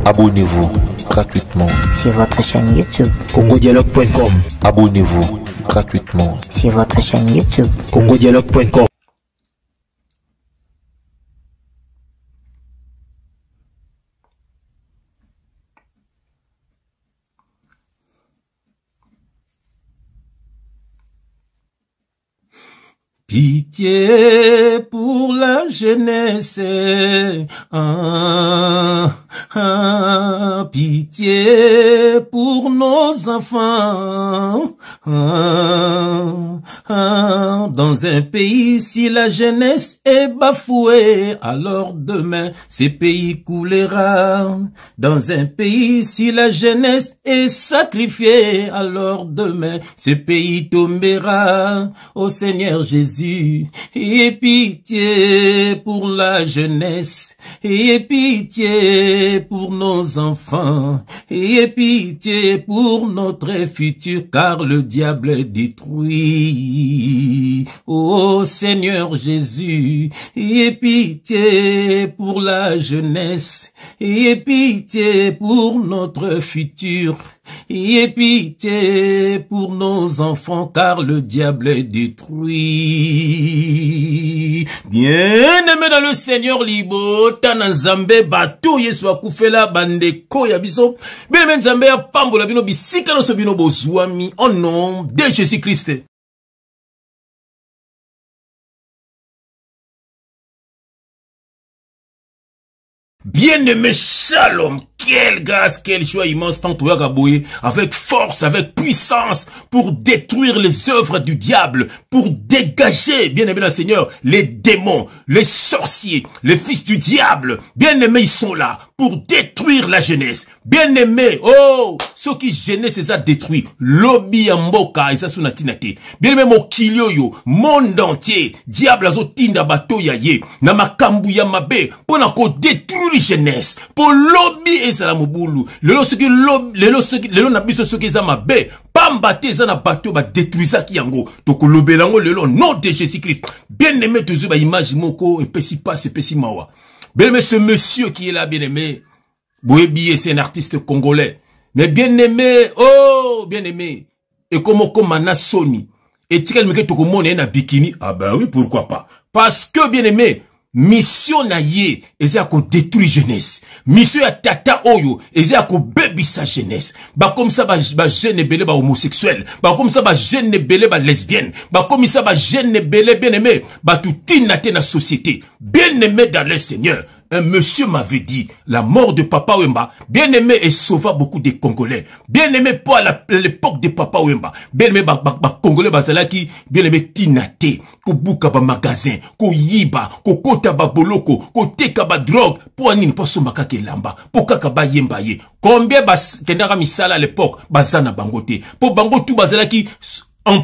Abonnez-vous gratuitement sur votre chaîne YouTube congodialogue.com. Abonnez-vous gratuitement sur votre chaîne YouTube congodialogue.com. Pitié pour la jeunesse, pitié pour nos enfants, dans un pays si la jeunesse est bafouée, alors demain ce pays coulera. Dans un pays si la jeunesse est sacrifiée, alors demain ce pays tombera. Ô Seigneur Jésus, aie pitié pour la jeunesse, aie pitié pour nos enfants, aie pitié pour notre futur, car le diable est détruit. Ô Seigneur Jésus, aie pitié pour la jeunesse, aie pitié pour notre futur, aie pitié pour nos enfants, car le diable est détruit. Bien-aimé dans le Seigneur, libo, tanazambe, bato, yesu akufela, bandeko, yabiso, bien-aimé nzambe, pambola bino, bisika no sobino bozwami, au nom de Jésus-Christ. Bien-aimé, shalom, quelle grâce, quelle joie immense, tant avec force, avec puissance, pour détruire les œuvres du diable, pour dégager, bien-aimé le Seigneur, les démons, les sorciers, les fils du diable, bien-aimés, ils sont là, pour détruire la jeunesse. Bien-aimé, oh, ceux qui jeunesse, c'est ça détruit. Lobby amboka, et ça sunatinate. Bien-aimé, mokilio yo, monde entier, diable azo tinda bato ya ye, na makambu ya mabe, pour na ko détruire jeunesse, pour lobby et ça la mobulu. Lelo na biso soki za mabe, pambate za na bato ba détruisa ki yango. Toko lobelango lelo, nom de Jésus-Christ. Bien-aimé, toujours ba image moko, et pesi passe, et pesi mawa. Bien-aimé, ce monsieur qui est là, bien-aimé, Boébi, c'est un artiste congolais. Mais bien-aimé, oh, bien-aimé, et comme Mana Sony, et tika meke toko mone na bikini, ah ben oui, pourquoi pas. Parce que, bien-aimé, mission na ye, eza ko détruire jeunesse. Mission ya tata oyo, eza ko bébi sa jeunesse. Ba comme ça, ba jeune belé ba homosexuel. Ba comme ça, ba jeune belé ba lesbienne. Ba comme ça, ba jeune belé bien-aimé, ba tout tinate na société. Bien-aimé dans le Seigneur. Un monsieur m'avait dit, la mort de Papa Wemba, bien-aimé, et sauva beaucoup de Congolais. Bien-aimé, pas à l'époque de Papa Wemba. Bien-aimé, Congolais, bazalaki, bien-aimé, tinate, ko buka ba magasin, ko yiba, ko kota ba boloko, ko teka ba drogue, pour anine, pas somaka ke lamba, pour kaka ba yemba ye. Combien kendara misala à l'époque, bazana bangote. Pour bango tout bazalaki, en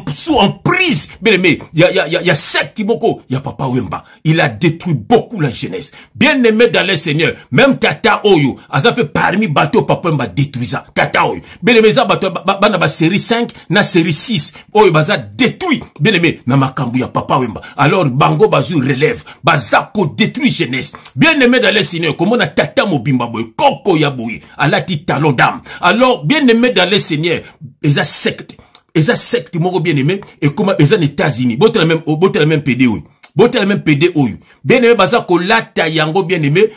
prise, bien aimé, il y a sept Tiboko, il y a Papa Wemba. Il a détruit beaucoup la jeunesse. Bien aimé dans le Seigneur, même Tata Oyo, azape parmi bateau Papa Wemba détruit ça. Tata Oyo. Bien aimé, ça bateau, ba série 5, na série 6. Oyo, baza détruit. Bien aimé, na makambu ya Papa Wemba. Alors, bango bazu relève. Bazako détruit jeunesse. Bien aimé dans le Seigneur, comme on a Tata Mobimba boy, Koko ya boy, alati talon d'âme. Alors, bien aimé dans le Seigneur, ils a secte. Eza secte moko bien aimé et comment eza les États-Unis bote la même PD oui bote la même PD oui bien aimé baza ko lata yango bien aimé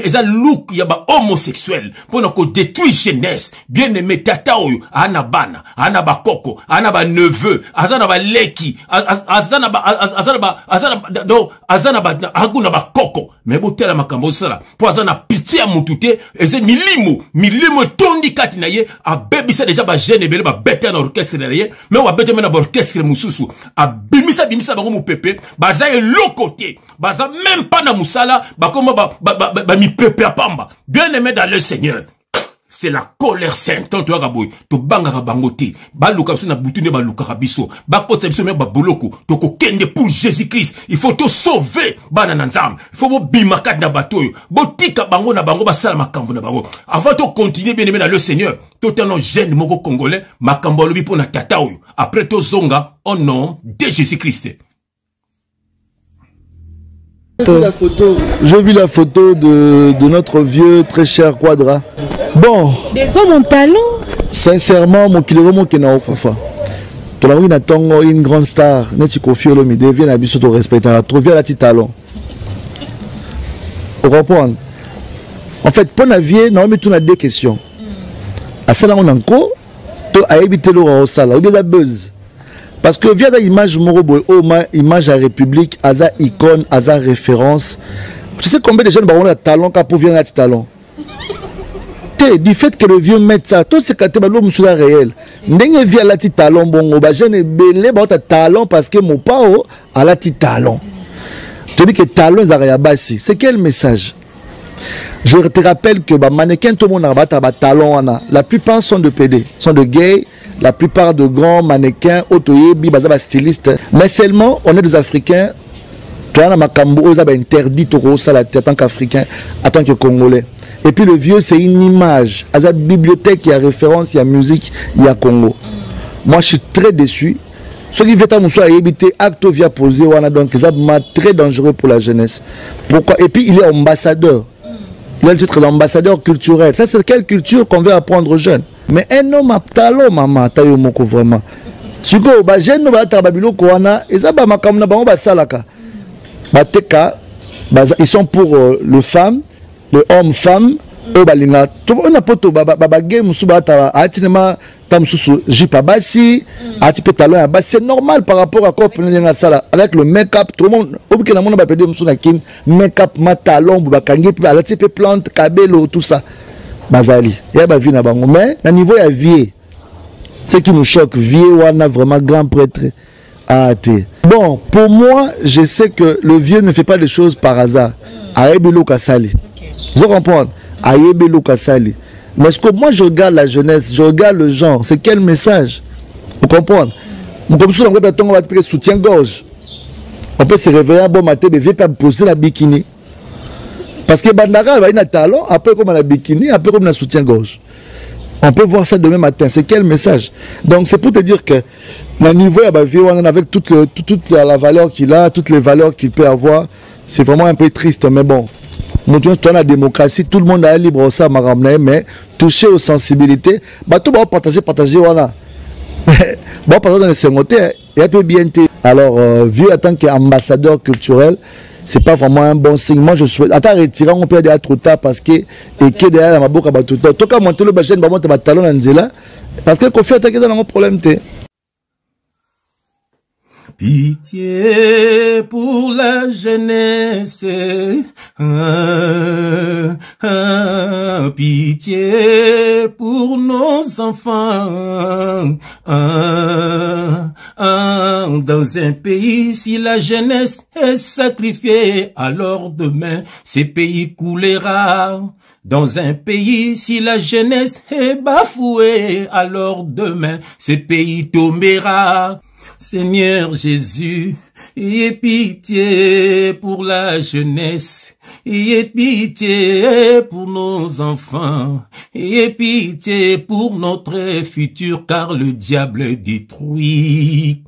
eza look ya ba homosexuel pour ko détruire jeunesse bien aimé tata oyo ana bana ana ba koko ana ba neveu azana ba leki azana ba aguna ba koko mais bote la makambo sala pour azana pitié mutute eze milimo tondi kati na ye a bebisa déjà ba jeune belé ba bête na orchestre na ye mais wa bête na orchestre mususu a bimisa bango mu pepe baza e lokote baza même pas na musala ba koma ba mi pepe a pamba bien aimé dans le Seigneur. C'est la colère sainte. Tant tu as raboui, to banga rabangote, ba luka biso na butu ne ba luka biso, ba kota biso me ba boloko, to ko kende pour Jésus-Christ. Il faut te sauver, ba na nzam. Il faut bo bimakat na batoyo, bo tika bango na bango ba sala makambo na bango. Avant de continuer bien aimé dans le Seigneur, totalement jeune moko congolais, makambo lobi pour na tata oyo. Après to zonga au nom de Jésus-Christ. J'ai vu la photo de notre vieux très cher Quadra. Bon. Des hommes en talent. Sincèrement, mon kilomètre qui n'a pas tu as une grande star, tu confies au Mide, viens à Bissot au respect, tu as trouvé la petite talent. Vous comprenez? En fait, pour naviguer, nous avons deux questions. À ça, on a encore, tu as évité le rosal, ou bien la buzz. Parce que via l'image Morobo, image à République, à sa icône, à sa référence. Tu sais combien de jeunes ont un talent quand pour venir à ce talent? Du fait que le vieux mette ça, tout ce que l'homme sur la réel. N'engue via la petite talent, bon, bah jeune belé, bah talent parce que mon pao a la petite talent. Tu dis que talent est bassi. C'est quel message? Je te rappelle que bah mannequin tout le monde a bah talent, la plupart sont de PD, sont de gays. La plupart de grands mannequins, autoyebi, baza stylistes. Mais seulement, on est des Africains. Toi, on a Makambo, on a interdit au ça en tant qu'Africain, en tant que Congolais. Et puis le vieux, c'est une image. À la bibliothèque, il y a référence, il y a musique, il y a Congo. Moi, je suis très déçu. Ce qui fait à éviter acte via poser, donc c'est très dangereux pour la jeunesse. Pourquoi? Et puis il est ambassadeur. Il a le titre d'ambassadeur culturel. Ça, c'est quelle culture qu'on veut apprendre aux jeunes? Mais un homme a talent, maman, taille moko vraiment. Si vous avez jeune, vous avez babilo koana, et ça, makamna ba ba salaka. Bateka, ils sont pour le femme, le homme-femme, au balinga. Tout on a poto baba game subata atinema tamsusu jipa basi, atipe talent basi. C'est normal par rapport à quoi on sala avec le make-up. Tout le monde, au bout que la monde va pédir musuna kin, make-up, ma talent, bakangi, puis à la type plante, cabello, tout ça. Bazali, il y a vie na bango, mais à niveau ya vie, ce qui nous choque, vie on a vraiment grand prêtre à athée. Bon, pour moi, je sais que le vieux ne fait pas des choses par hasard. Aebelo Kassali. Vous comprenez? Aebelo Kassali. Mais ce que moi je regarde la jeunesse, je regarde le genre, c'est quel message? Vous comprenez? Comme ça, on va te soutien-gorge. On peut se réveiller un bon matin, mais viens pas poser la bikini. Parce que Bandara a un talent, après comme la bikini, après comme la soutien-gorge. On peut voir ça demain matin. C'est quel message? Donc c'est pour te dire que le niveau avec toute la valeur qu'il a, toutes les valeurs qu'il peut avoir, c'est vraiment un peu triste. Mais bon, nous sommes dans la démocratie, tout le monde a libre ça, mais toucher aux sensibilités, tout le monde partager, voilà. Bon, par exemple, dans les secondaires, il y a peu bien été. Alors, vu en tant qu'ambassadeur culturel, c'est pas vraiment un bon signe. Moi, je souhaite. Attends, retirer, on peut aller trop tard parce que. Et que derrière, ma bouche, tout le temps. Tout cas, monter le bachène, monter ma talon en zéla. Parce que, quand on fait attaquer dans un problème, Pitié pour la jeunesse, pitié pour nos enfants, dans un pays si la jeunesse est sacrifiée, alors demain ce pays coulera. Dans un pays, si la jeunesse est bafouée, alors demain ce pays tombera. Seigneur Jésus, ayez pitié pour la jeunesse, ayez pitié pour nos enfants, ayez pitié pour notre futur, car le diable détruit.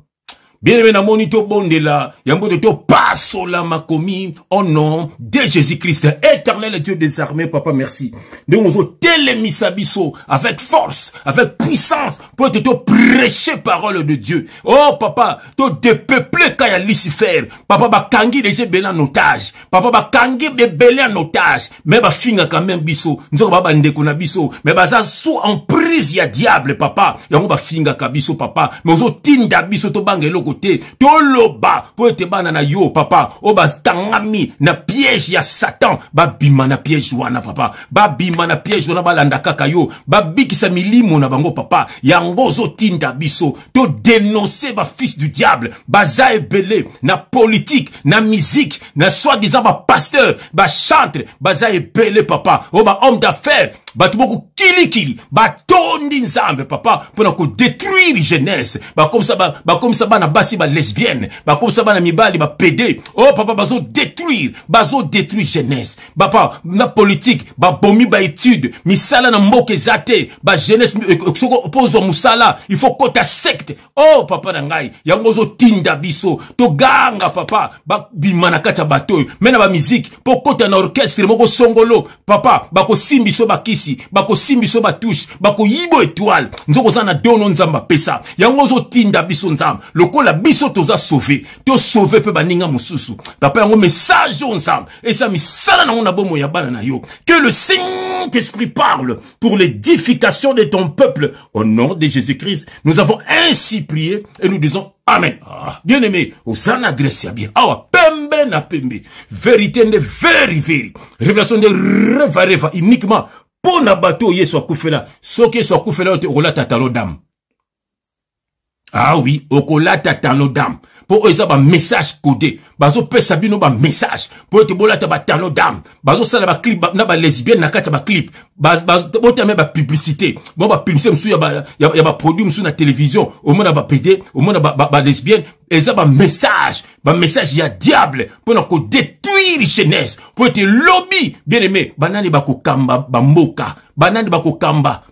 Bien-aimé, na monito bondela, yango de to passo la makomi, au nom de Jésus-Christ, éternel Dieu des armées, papa, merci. De nous télémisabiso, avec force, avec puissance, pour te prêcher parole de Dieu. Oh, papa, to dépeupler kaya Lucifer, papa, ba kangi déjà belé en otage, papa, ba kangi de belé en otage, mais ba finga quand même biso, nous ba ndeko na biso, mais ba za sous en prise ya diable, papa, yango ba finga ka biso, papa, mais ozo tinda biso to bangelo toloba po ete bana na yo papa o ba tangami na piège ya Satan ba bima na piège wana papa ba bima na piège wana balanda kaka yo ba bikisa milimo na bango papa yango zo tinda biso to dénoncer ba fils du diable baza ebele na politique na musique na soi-disant ba pasteur ba chantre baza ebele papa o ba homme d'affaires bato boko kili batondi nzambe papa pona ko détruire jeunesse ba comme ça bana basi ba lesbienne ba comme ça bana mibali ba pédé oh papa bazo détruire jeunesse papa na politique ba bomi ba étude misala na mboke zate ba jeunesse soko opposo musala il faut kota secte oh papa na ngai yango zo tinda biso to ganga papa ba bimana kata bato mena ba musique po kota na orchestre moko songolo papa bako simbiso bakisi bako simbiso batouche bako yibo étoile nzoko zana dono nzamba pesa yango zo tinda biso nzamba lokola biso toza sauver to sauver pe baninga mususu papa yango message nzamba et ça misala na bomo ya bana na yo que le Saint-Esprit parle pour l'édification de ton peuple au nom de Jésus-Christ nous avons ainsi prié et nous disons amen. Ah, bien aimé, Osana Grecia bien. Awa, pembe na pembe. Vérité de very. Révélation de reva uniquement. Pour na bateau yeso akufela. Soke so akufela te olata talodam. Ah oui, okolata talodam. Pour eux, ba message codé. Bazo pesa bino ba message. Pour te bolata ba talodam. Bazo sala ba clip na ba lesbienne na kata ba clip. Bazo te ba publicité. Bon ba publicité msu ya ba produit msu na télévision. Au moins ba PD, au moins ba lesbienne. Et ça ba message ya diable pour nous détruire jeunesse. Pour être lobby, bien aimé. Banani bako kamba ba moka. Banani bako kamba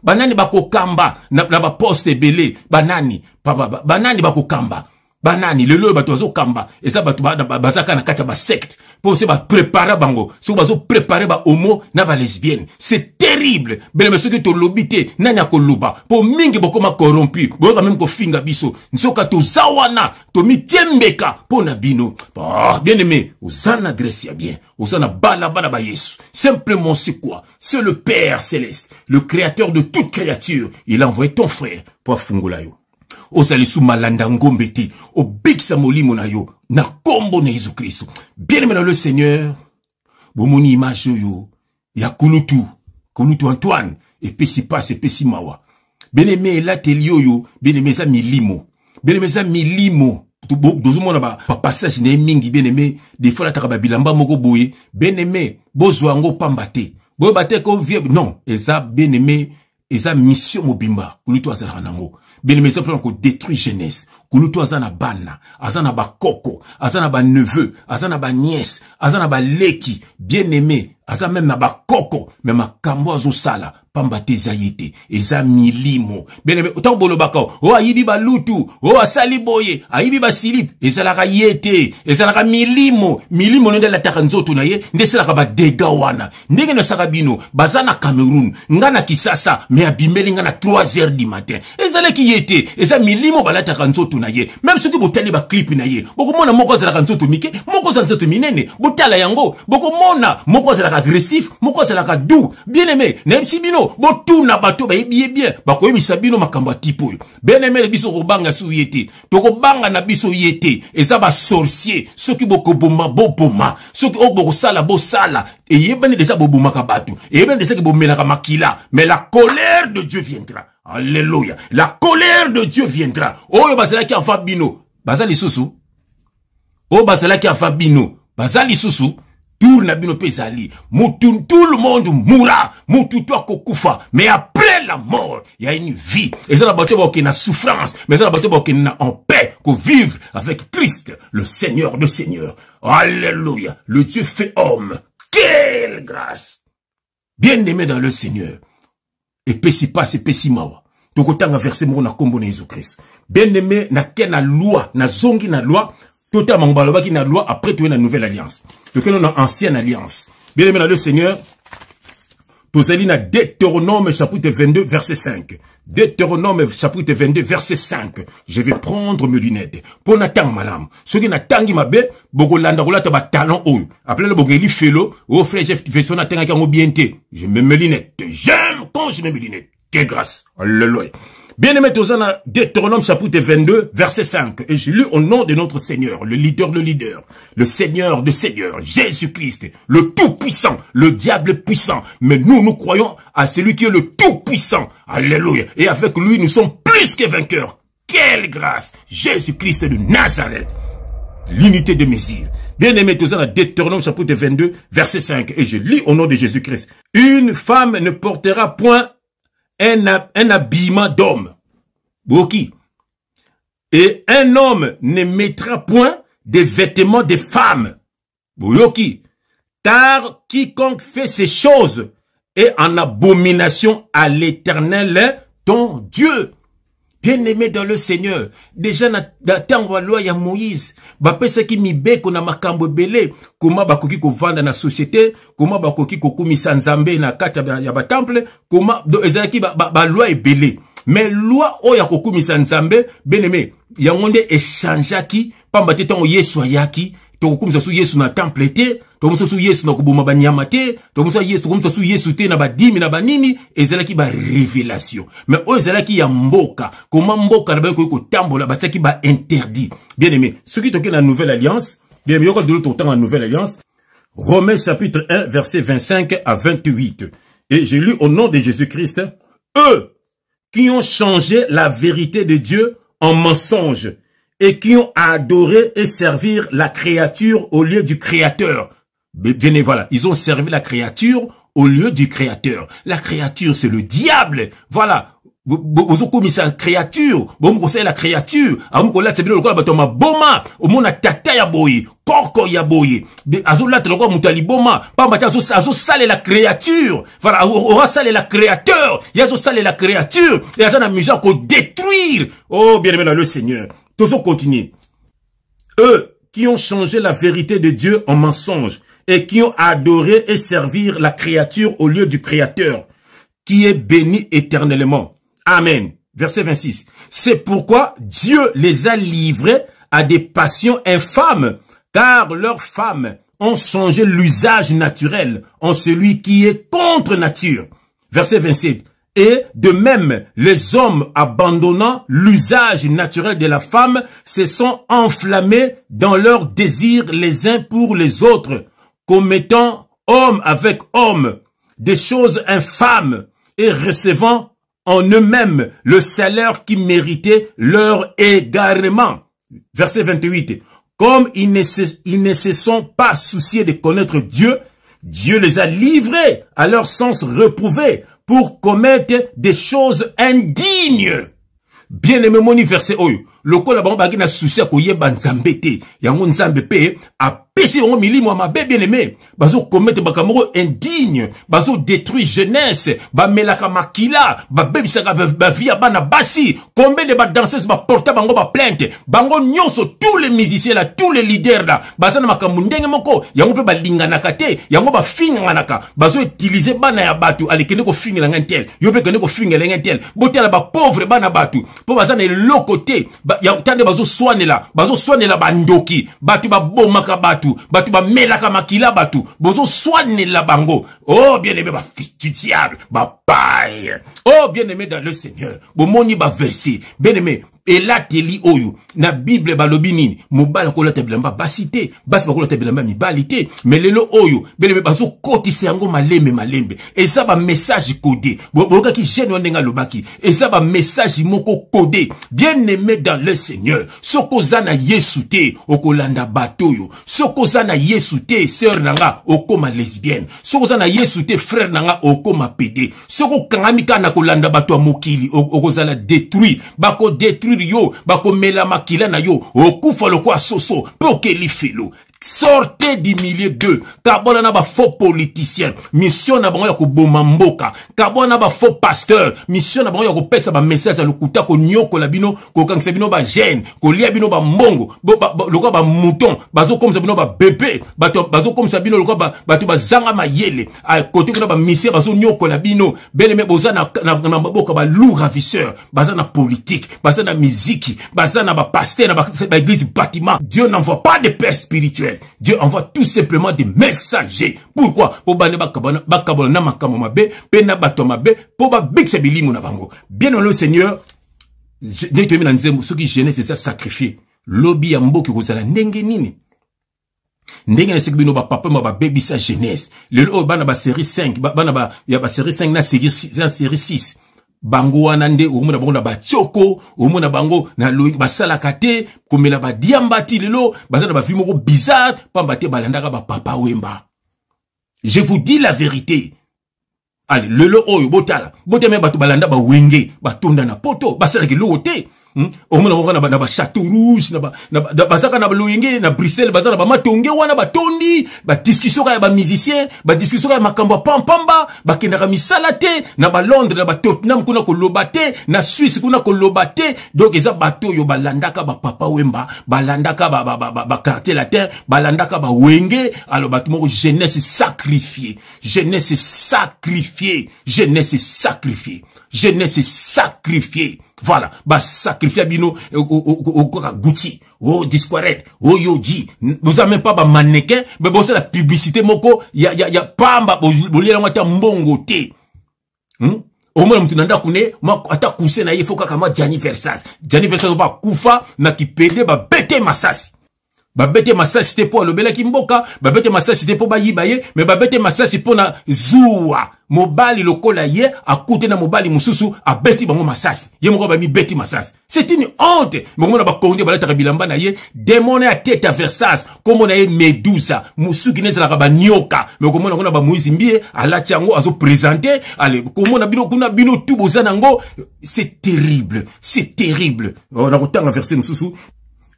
na ba poste belé. Banani bako kamba. Banani le bato kamba et ça bato bazaka na kacha ba secte pour se ba préparer bango so bazo préparer ba homo na ba lesbienne c'est terrible bele monsieur que to lobité nanya ko luba pour mingi bokoma corrompu bo même ko finga biso nsoka to zawana to mitiembeka pona bino bien aimé osana Grecia bien osana bala ba Yesu simplement c'est quoi c'est le Père céleste le créateur de toute créature il a envoyé ton frère pour fungula yo ozali sous malanda ngombeti au big samolimo na yo na kombo na Jésus Christ bien aimé dans le Seigneur bomoni image yo ya kulutu Antoine et pesi passe et pesi mawa bien aimé la telio yo bien aimé za milimo dozomona ba passage na mingi bien aimé des fois la takaba bilamba moko boye bien aimé bozwa ngo pambate boye bate ko vie non eza bien aimé eza mission mobimba kulutu azala nango bien aimé ça pour détruire jeunesse kulutu azana bana azana ba koko azana ba neveu azana ba nièce azana ba leki bien aimé aza même na ba koko mais makambo azo sala pambate zayete eza milimo bien aimé autant bolobaka o ayibi ba lutu o asali boye ayibi ba silip ezala ka yete ezala ka milimo nde la takanzoto na ye nde sala ka ba dega wana ndenge na sakabino bazana Cameroun ngana kisasa mais abimeli ngana 3h du matin ezala ki yete eza milimo balata kanzoto na ye même ceux qui botali ba clip na ye boko mona moko zala kanzoto mike moko za nzoto minene botala yango boko mona moko zala agressif moko zala ka doux bien aimé na sibino botuna bato ba bien bako yebisa bino makambo tipo bien aimé biso ko banga su yete to ko banga na biso yete eza ba sorcier ceux qui boko bomba boboma ceux qui boko sala bo sala et yebane déjà boboma ka bato et yebane déjà ki bomela ka makila mais la colère de Dieu viendra. Alléluia. La colère de Dieu viendra. Oh, bazala ki afa bino. Bazali susu. Oh, bazala ki afa bino. Bazali susu. Tour na bino pesali. Tout le monde mourra. Moutou toi kokufa. Mais après la mort, il y a une vie. Et ça la bateau qui na souffrance. Mais ça la bateau qui na en paix. Qu'on vive avec Christ, le Seigneur de Seigneur. Alléluia. Le Dieu fait homme. Quelle grâce. Bien aimé dans le Seigneur. Et pesi passe et pesi mawa. Donc autant verser mon na kombo na Jésus Christ. Bien aimé na ken na loi, na zongi na loi, tota mangbalaba ki na loi après tu es la nouvelle alliance. Donc on a ancienne alliance. Bien aimé dans le Seigneur. Tozali na Deutéronome chapitre 22 verset 5. Deutéronome chapitre 22 verset 5. Je vais prendre mes lunettes. Pour n'attendre malam. Ce qui n'attendent ma bête, boko landa roulata ba talon ou. Après le bogeli felo, oh frère, je fais son attendre quand on bienté. Je mets mes lunettes. J'aime quand je mets mes lunettes. Quelle grâce. Alléluia. Bien aimé Tozana, Deutéronome chapitre 22 verset 5. Et je lis au nom de notre Seigneur, le leader, le Seigneur de Seigneur, Jésus-Christ, le Tout-Puissant, le diable puissant. Mais nous croyons à celui qui est le Tout-Puissant. Alléluia. Et avec lui, nous sommes plus que vainqueurs. Quelle grâce. Jésus-Christ de Nazareth. l'unité de mesure. Bien aimé, tout ça dans Deutéronome chapitre 22, verset 5. Et je lis au nom de Jésus-Christ. Une femme ne portera point un habillement d'homme. Boki. Et un homme ne mettra point des vêtements de femmes. Boyoki. Car quiconque fait ces choses est en abomination à l'Éternel, ton Dieu. Bien-aimé dans le Seigneur, déjà na tango loi ya Moïse, bapesa ki mibeko na makambo belé, comment bakoki ko vanda na société, comment bakoki ko kumisa nzambe na kati ya ba temple, comment ezalaki ba loi ebelé. Mais loi o ya ko kumisa nzambe, bien-aimé, yangonde échangeaki, pamba te tango Yesu ayaki, to kumisa su Yesu na temple te, to kumisa su Yesu na kubuma banyama te, to kumisa su Yesu te na badimi na banini, ezalaki ba révélation. Mais o ezalaki ya mboka, comment mboka na ba ko tambola bataki ba interdit. Bien-aimé, ce qui toque la nouvelle alliance, bien-aimé, yoko de l'autre temps la nouvelle alliance, Romains chapitre 1 verset 25 à 28. Et j'ai lu au nom de Jésus-Christ, eux qui ont changé la vérité de Dieu en mensonge et qui ont adoré et servir la créature au lieu du Créateur. Bien, voilà, ils ont servi la créature au lieu du Créateur. La créature, c'est le diable. Voilà. Vous avez sa créature, vous conseillez la créature, vous avez le quoi batoma boma, au monde tata ya boye, koko ya boye, azola te le quoi mutali boma, pas mata azo sale la créature, voilà, aura sale la créateur, yazo sale la créature, et azo na misère qu'on détruire. Oh, bien aimé dans le Seigneur. Toujours continuer. Eux qui ont changé la vérité de Dieu en mensonge et qui ont adoré et servir la créature au lieu du Créateur, qui est béni éternellement. Amen. Verset 26. C'est pourquoi Dieu les a livrés à des passions infâmes, car leurs femmes ont changé l'usage naturel en celui qui est contre nature. Verset 27. Et de même, les hommes abandonnant l'usage naturel de la femme se sont enflammés dans leurs désirs les uns pour les autres, commettant homme avec homme des choses infâmes et recevant en eux-mêmes le salaire qui méritait leur égarement. Verset 28. Comme ils ne se sont pas souciés de connaître Dieu, Dieu les a livrés à leur sens reprouvé pour commettre des choses indignes. Bien aimé moni verset oyo. Lokola bango bagi na souci ko yeba nzambe te. Yango nzambe pe a pesi bango milimo ma bien aimé. Bazo commettre bakamoko indigne, bazo détruire jeunesse, ba melaka makila, ba bebisaka ba via bana basi. Combien de ba danseuses ba porter bango ba plainte. Bango nyonso tous les musiciens là, tous les leaders là, bazana makambo ndenge moko, yango pe ba linganaka te, yango ba finganaka. Bazo utiliser bana ya batu alekende ko fingela ngentel. Yo pe kende ko fingela ngentel. Botela ba pauvre bana batu. Po bazana le côté ya tande bazo soigner la bandoki batu ba bomaka batu ba melaka makila batu bozo soigner la bango. Oh bien aimé ba fils du diable ba paille. Oh bien aimé dans le Seigneur bo moni ba verset bien aimé. Et là, teli oyo, na Bible balobi nini, mobala ko la teblamba basité, bas ba ko la teblamba mi balité, mais lelo oyo, bele bazo kotise yango malembe. Et ça ba message codé. Boka ki gêne ndenga lobaki. Et ça ba message moko codé. Bien aimé dans le Seigneur. Soko zana Yesu te, okolanda batoyo. Soko zana Yesu te, sœur nanga, okoma lesbienne. Soko zana Yesu te, frère nanga, okoma pédé. Soko kangamika na kolanda bato mokili, okozala détruit. Bako détruit yo, bako mela makila na yo, okufa lokwa soso, poke li felo. Sortez du milieu d'eux. Kabona na ba faux politicien. Mission na bango ya ko boma mboka. Kabona na ba faux pasteur. Mission na bango ya ko pesa ba message à lokuta ko nyoko la bino, ko kangisa bino ba gêne, ko lia bino ba mbongo, lokwa ba mouton, bazo comme ça bino ba bébé, bazo comme ça bino lokwa ba to ba zanga mayele. A côté ko ba mission bazo nyoko la bino. Beleme boza na mboka ba loup ravisseur, baza na politique, baza na musique, baza na ba pasteur na ba église bâtiment. Dieu n'envoie pas de père spirituel. Dieu envoie tout simplement des messagers. Pourquoi? Pour bane bakabona na makamo mabe, pe na bato mabe, pour ba bikse bilimu na bango. Bien dans le Seigneur, dès que mina nzembo, ceux qui gênent c'est ça sacrifier. Lobby ya mboki kozala ndenge nini? Ndenge na sekbino ba papa ma ba baby sa jeunesse. Le bana ba série 5, bana ba ya ba série 5 na série 6. bango wanande omona bango na bachoko omona bango na basala kate komela ba diambati lelo bazana ba vie moko bizarre pamba te balandaka ba papa wemba. Je vous dis la vérité. Allez, lelo oyo botala boteme bato balanda ba wenge batonda na poto basala ke lo te. Omona moko na ba château rouge na bazaka na loyenge na Bruxelles bazana ba matonge wana batondi ba discussion ka ba musicien ba discussion ka makambo pampamba ba kendaka misala te na ba Londres na ba Tottenham kuna ko lobate na Suisse kuna ko lobate. Donc eza bato yo balandaka ba papa wemba balandaka ba quartier latin balandaka ba wenge. Alors bato moko jeunesse sacrifiée, jeunesse sacrifiée, jeunesse sacrifiée, jeunesse sacrifiée. Voilà, bah sacrifier bino au Gucci, au Disquaret, au Yoji. Vous avez même pas ba mannequin, mais bon c'est la publicité moko, y a pamba bolia ngata mbongo te. Au moins mtunanda kune, ma ata kuse na yefo kama Gianni Versace. Gianni Versace ba kufa na kipede ba bete masasi. Ba bete masasi c'était pour le bela kimboka, ba bete masasi c'était pour ba yibaye, mais ba bete masasi pour na zuwa. Mobali lokola ye akute na mobali mususu a beti bango masasi. Ye moko ba mi beti masasi. C'est une honte. Mongo na ba konde ba lata bilamba na ye, démon à tête à Versace, comme on a Medusa, musu kineza la ba nyoka. Mais comme on a ba Moïse Mbie, ala tiango azo présenter, allez, comme on a bino kuna bino tout bozanango, c'est terrible. C'est terrible. On a autant verset mususu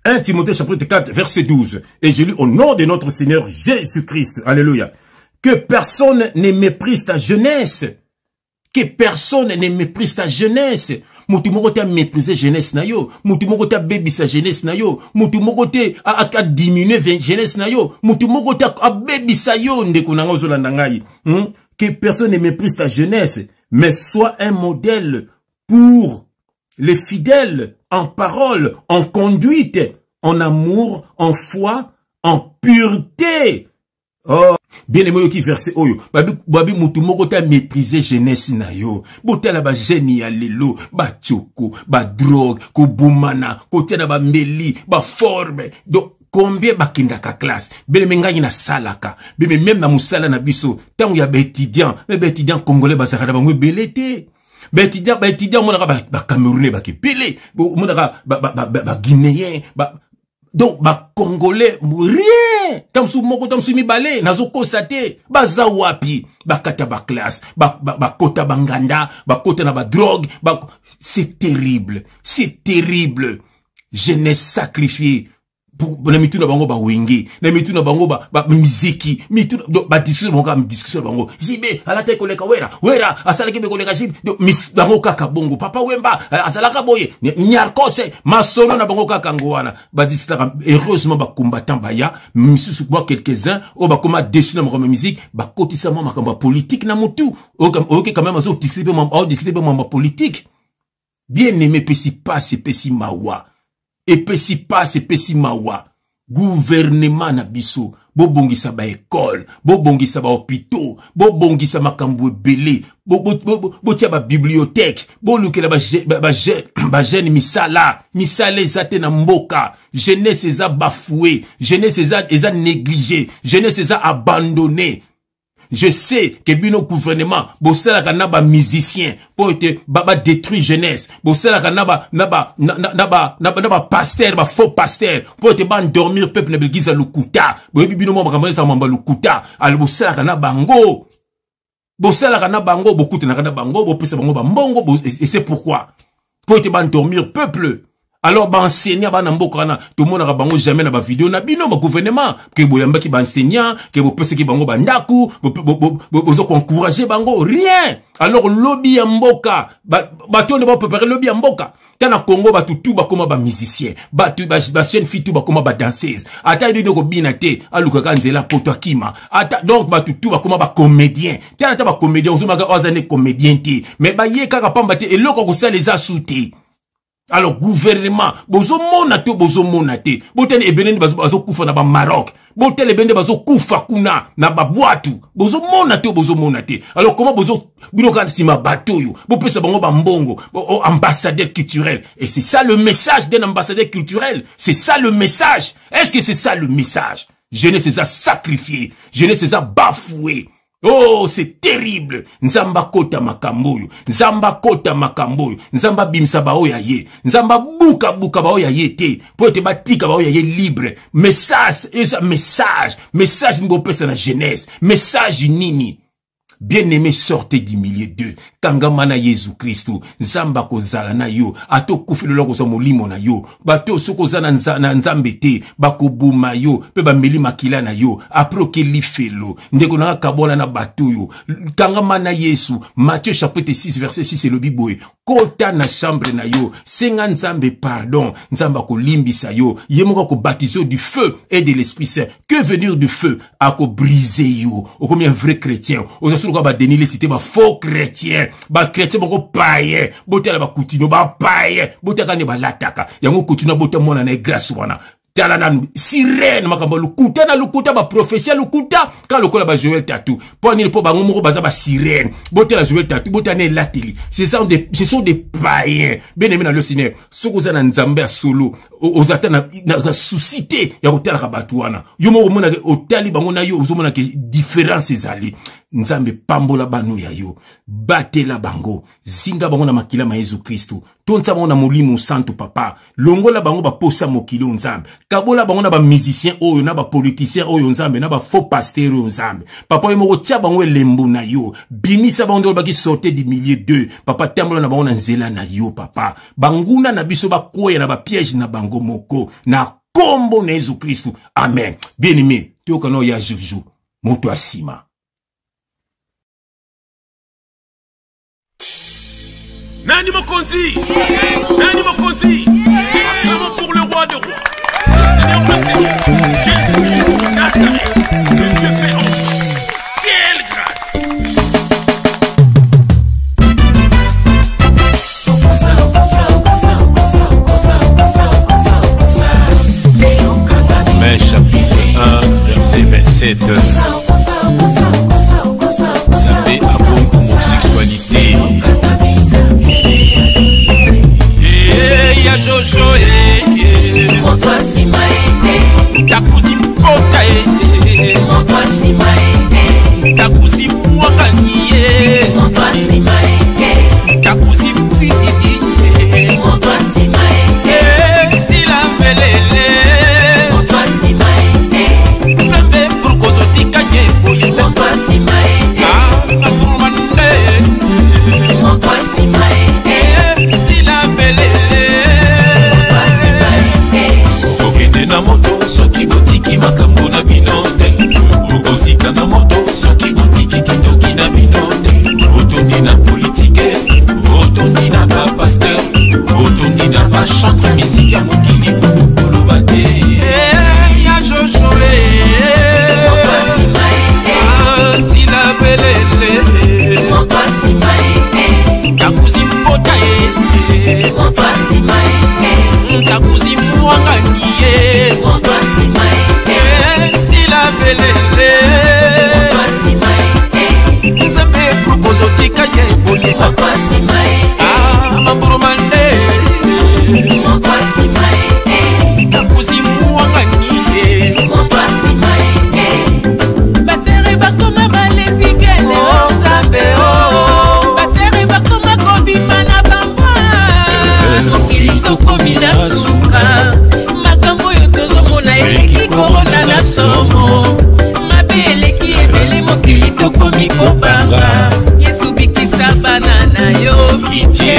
1 Timothée chapitre 4 verset 12. Et je lis au nom de notre Seigneur Jésus-Christ. Alléluia. Que personne ne méprise ta jeunesse. Que personne ne méprise ta jeunesse. Mutu moko te mépriser jeunesse na yo. Mutu moko te baby sa jeunesse na yo. Mutu moko te a diminuer jeunesse na yo. Mutu moko te a baby sa yo ndeko na ngozo landa ngai. Que personne ne méprise ta jeunesse, mais sois un modèle pour les fidèles en parole, en conduite, en amour, en foi, en pureté. Oh, bien aimé qui verset oyo. Babi mutu moko ta mépriser jeunesse na yo. Botala ba geni ya lelo, ba choko, ba drogue, ko boumana, ko tina ba mbeli, ba forme. Donc combien ba kindaka classe. Bien aimé ngai na salaka. Bien même na musala na biso, tangu ya ba étudiant, mais ba étudiant congolais ba zakada ba ngwe belete. Ba étudiant monaka ba Camerounais ba kipele, monaka ba Guinéen, donc ba Congolais rien. Tamsu moko tamsu mibale nazo kosate baza wapi ba kata ba classe ba kota banganda ba kota na ba drogue c'est terrible, c'est terrible. Jeunesse sacrifiée pour na mitu na bango ba wenge na mitu na bango ba muziki mitu ba discussion bango jibe alata koleka wera asalaki be koleka jibe mis bango kaka bongo papa wemba asalaka boye nyarkose masolo na bango kaka ngwana ba disita heureusement ba combattant baya misusu kwa quelques-uns o ba koma dessus na mo musique ba kotisa mo makamba politique na mutu OK quand même azo discuter mo politique bien aimé pesi passe pesi mawa. Et pesi passe, pesi mawa. Gouvernement na biso. Bo bongisa ba école. Bo bongisa ba hôpitaux. Bo bongisa makambo belé. Bo tia ba bibliothèque. Bo lukela ba jeune misala. Misala ezate na mboka. Jeunesse eza bafoué. Jeunesse eza négligé. Jeunesse eza abandonné. Je sais que bino gouvernement, bossela kana ba musicien, pour être ba détruire jeunesse, bossela kana ba pasteur, ba faux pasteur, pour être ba endormir peuple na belgiza lukuta, boyebi bino mo makambo sa mamba lukuta, al bossela kana bango. Bossela kana bango, bokuta na kana bango, bopesa bango ba mbongo, et c'est pourquoi. Pour être ba endormir peuple. Alors, ba enseignant, ba namboka kana, tout le monde a bango jamais na ba vidéo na bino, ba gouvernement, que boyamba ki ba enseignant, que bo pese ki bango ba ndaku, bozo encourager bango, rien. Alors, lobby ya mboka, ba tonde ba préparer lobby ya mboka. Kana Congo ba tout ba koma ba musicien, ba chaîne fille tout ba koma ba danseuse. Ata idino ko binate, aluka kanzela poto akima. Ata donc ba tout ba koma ba comédien. Tana ta ba comédien, ozuma ga ozane comédien ti. Mais ba ye kaka pamba te eloko ko sa les a souté. Alors gouvernement bozo monate boten ebenen bazo kufa na ba Maroc botel ebende bazo kufa kuna na ba boatu bozo monate alors comment bozo binoka sima bateau yo bo pesa bango ba mbongo ambassadeur culturel et c'est ça le message d'un ambassadeur culturel, c'est ça le message. Est-ce que c'est ça le message? Jeunesse a sacrifié, jeunesse a bafoué. Oh, c'est terrible. Nzamba kota makamboyo. Nzamba kota makamboyo. Nzamba bimsa bao ya ye. Nzamba buka bao ya ye te. Po te batika bao ya ye libre. Message, message mbo pesa na jeunesse. Message nini. Bien-aimé, sortez du milieu d'eux. Kangamana Jésus Christ, Zamba kozala na yo, ato kufilolo koza molimo na yo, bato soko za na nzambete, bako buma yo, pe ba meli makila na yo, apro ke li felo, ndeko na kabola na bato yo. Kangamana Yesu, Matthieu chapitre 6 verset 6 le biboye, kota na chambre na yo, senga nzambe pardon, nzamba ko limbisa yo, yemoka ko baptiser du feu et de l'Esprit Saint. Que venir du feu, ako briser yo, o comme un vrai chrétien, o ba déniler cité ba faux chrétien ba chrétien ba ko païen botela ba coutinho ba païen botaka ne ba lataka yango coutinho bota mona na grâce wana tala na sirène makamba lukuta ba prophétie lukuta ka lokola ba Joël Tatou poni po ba ngomoko baza ba sirène botela Joël Tatou botane lateli ce sont des païens bien aimé dans le Seigneur soko za na nzambe ya solo ozata na suscité ya kotala ka batuana yo mo mona ke otali bango na yo ozomona ke différence ezali nzambe pambola banu ya yo batela bango zinga bango na makila ma Yesu Kristo tonza bango na molimo santo papa longola bango ba posa mokilo nzambe kabola bango na ba musicien oyo na ba politicien oyo nzambe na ba faux pasteur oyo nzambe papa yo moko tia bango elembo na yo binisa bango ndolo baki sortir du milieu d'eux papa tambola na bango na nzela na yo papa banguna na biso ba koya na ba piège na bango moko na kombo na Yesu Kristo amen bien aimé toka no ya juju moto asima. Nani Mokonzi, Nani Mokonzi, acclamons pour le roi de rois, le Seigneur, Jésus-Christ de Nazareth, le Dieu fait en nous. Quelle grâce! Mais chapitre 1, verset 27. Zambé abo homosexualité. Ya Jojo Moto sima takuzi mpota Moto sima takuzi mwakanie Moto sima takuzi mwididi Moto sima sila velele Moto sima fembe brukozo tikanye boye Moto sima afurumande Moto sima sila velele na moto soki botiki makambo na binote okozika na moto soki botiki kindoki na binote otondi na politike otondi na ba pasteur otondi na ba chantre musique ya mokili kudukulu bate ya Jojo mokasima tila belele mokasima takuzi mpota mokasima takuzi mwanganie mokasima tila belele mokasima nzambe brukozo tikaye boye mokasima mamburu mande mokasima takuzi mwanganie mokasima basere bakoma balezikele nzambe basere bakoma kobima na bamba mokili tokomi na suka makambo yo tozomona eleki korona na somo mabe eleki ebele mokili tokomi kobanga Yesu bikisa bana na yo vitie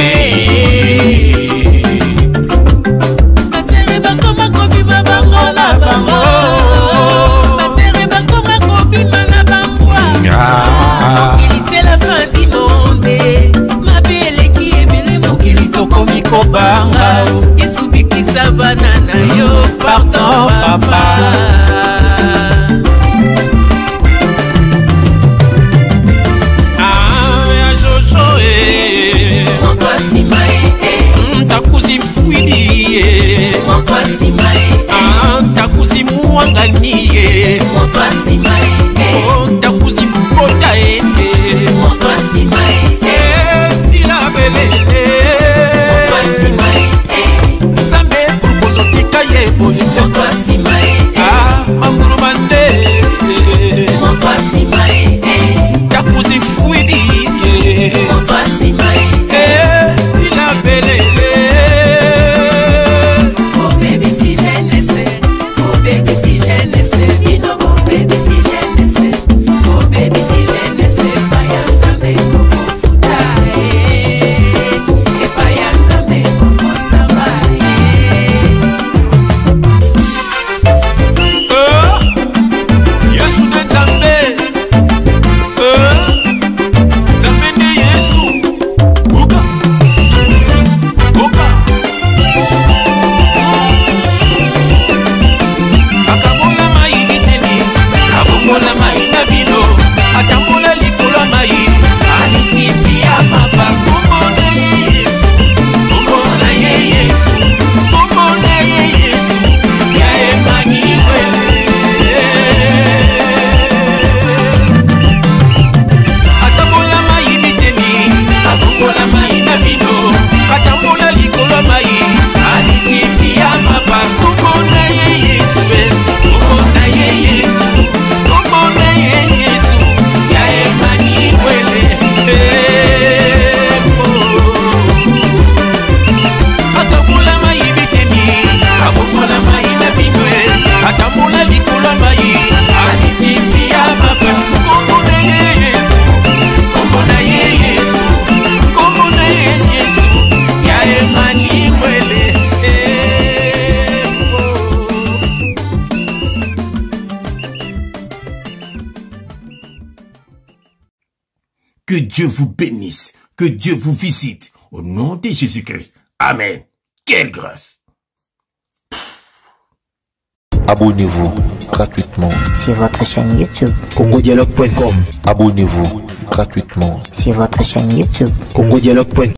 basere bakoma kobima bango na bango basere bakoma kobima na bambwa mokili c'est la fin du monde mabe eleki ebele mokili tokomi kobanga Yesu bikisa bana na yo pardon papa ya Jojo mokasima takuzi mfuidi mokasima takuzi muangani mokasima takuzi mpota mokasima tila belele mokasima nzambe brukozo tikaye boye mokasima mamburu mande mokasima abokola mai na bino atambola likolo mai anitimbia mapa kombo na ye Yesu kombo na ye Yesu kombo na ye Yesu ya Emmanuel atambola mai biteni abokola mai na bino atambola likolo mai anitimbia mapa kombo na ye Yesu kombo na ye Yesu kombo na ye Yesu ya Emmanuel Que Dieu vous bénisse, que Dieu vous visite. Au nom de Jésus-Christ. Amen. Quelle grâce. Abonnez-vous gratuitement. Sur votre chaîne YouTube. congodialogue.com. Abonnez-vous gratuitement. Sur votre chaîne YouTube. congodialogue.com.